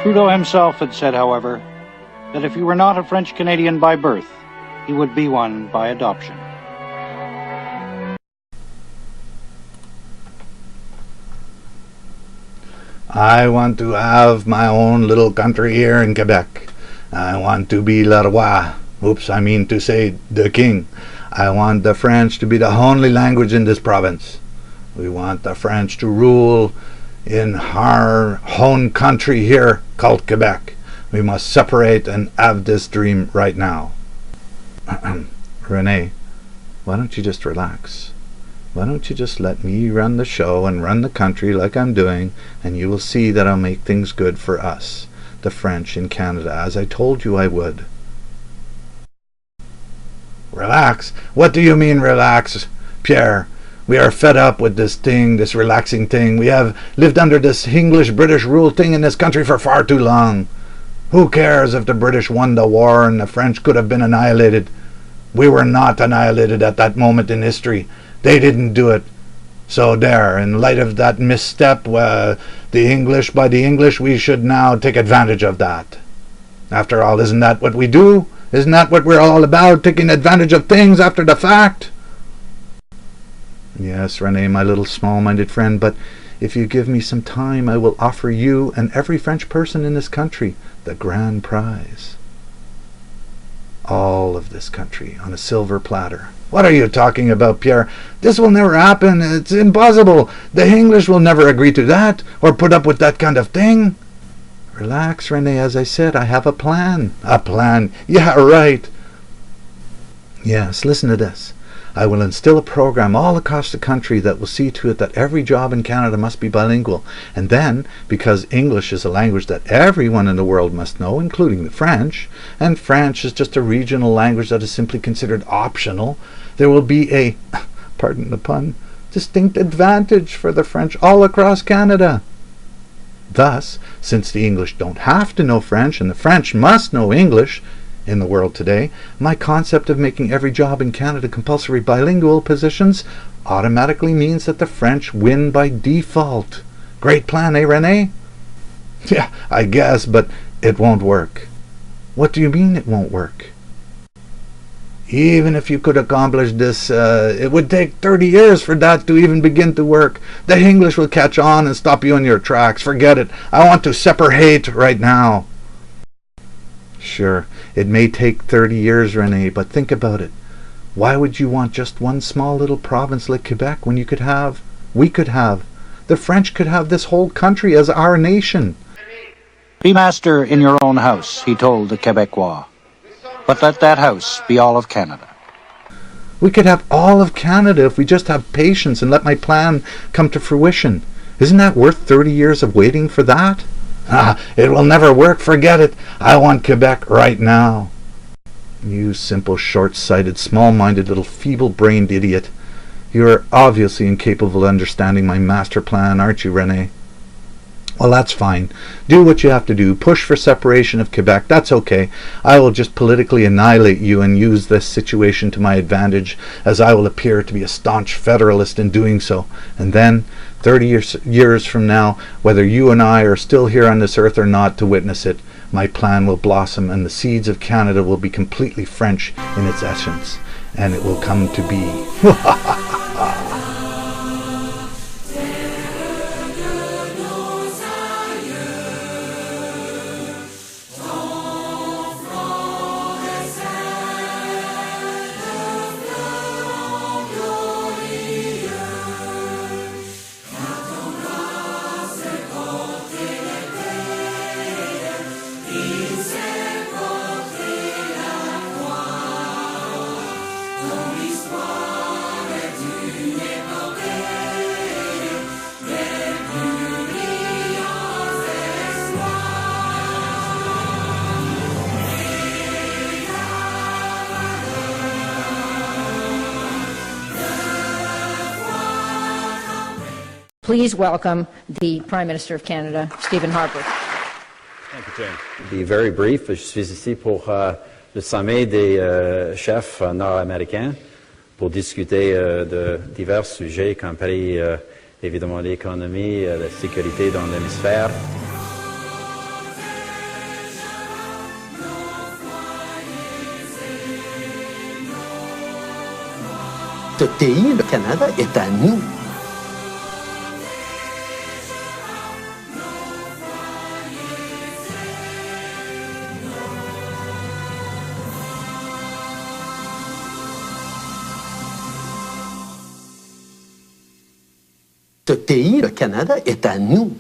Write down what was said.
Trudeau himself had said, however, that if he were not a French Canadian by birth, he would be one by adoption. I want to have my own little country here in Quebec. I want to be le roi. Oops, I mean to say the king. I want the French to be the only language in this province. We want the French to rule in our own country here called Quebec. We must separate and have this dream right now. Rene, why don't you just relax? Why don't you just let me run the show and run the country like I'm doing, and you will see that I'll make things good for us, the French in Canada, as I told you I would. Relax? What do you mean relax, Pierre? We are fed up with this thing, this relaxing thing. We have lived under this English-British rule thing in this country for far too long. Who cares if the British won the war and the French could have been annihilated? We were not annihilated at that moment in history. They didn't do it. So there, in light of that misstep, the English by the English, we should now take advantage of that. After all, isn't that what we do? Isn't that what we're all about, taking advantage of things after the fact? Yes, Rene, my little small-minded friend, but if you give me some time, I will offer you and every French person in this country the grand prize. All of this country on a silver platter. What are you talking about, Pierre? This will never happen. It's impossible. The English will never agree to that or put up with that kind of thing. Relax, Rene. As I said, I have a plan. A plan? Yeah, right. Yes, listen to this. I will instill a program all across the country that will see to it that every job in Canada must be bilingual. And then, because English is a language that everyone in the world must know, including the French, and French is just a regional language that is simply considered optional, there will be a, pardon the pun, distinct advantage for the French all across Canada. Thus, since the English don't have to know French and the French must know English, in the world today, my concept of making every job in Canada compulsory bilingual positions automatically means that the French win by default. Great plan, eh, Rene? Yeah, I guess, but it won't work. What do you mean it won't work? Even if you could accomplish this, it would take 30 years for that to even begin to work. The English will catch on and stop you in your tracks. Forget it. I want to separate right now. Sure, it may take 30 years, Rene, but think about it. Why would you want just one small little province like Quebec when you could have, we could have, the French could have this whole country as our nation? Be master in your own house, he told the Quebecois, but let that house be all of Canada. We could have all of Canada if we just have patience and let my plan come to fruition. Isn't that worth 30 years of waiting for that? It will never work, forget it. I want Quebec right now. You simple, short-sighted, small-minded little feeble-brained idiot. You are obviously incapable of understanding my master plan, aren't you, Rene? Well, that's fine. Do what you have to do. Push for separation of Quebec. That's okay. I will just politically annihilate you and use this situation to my advantage, as I will appear to be a staunch federalist in doing so. And then, 30 years from now, whether you and I are still here on this earth or not to witness it, my plan will blossom and the seeds of Canada will be completely French in its essence. And it will come to be. Please welcome the Prime Minister of Canada, Stephen Harper. Thank you, Jane. Be very brief. Je suis ici pour le sommet des chefs nord-américains pour discuter de divers sujets, y compris évidemment l'économie, la sécurité dans l'hémisphère. Ce pays, le Canada, est à nous. Ce pays, le Canada, est à nous.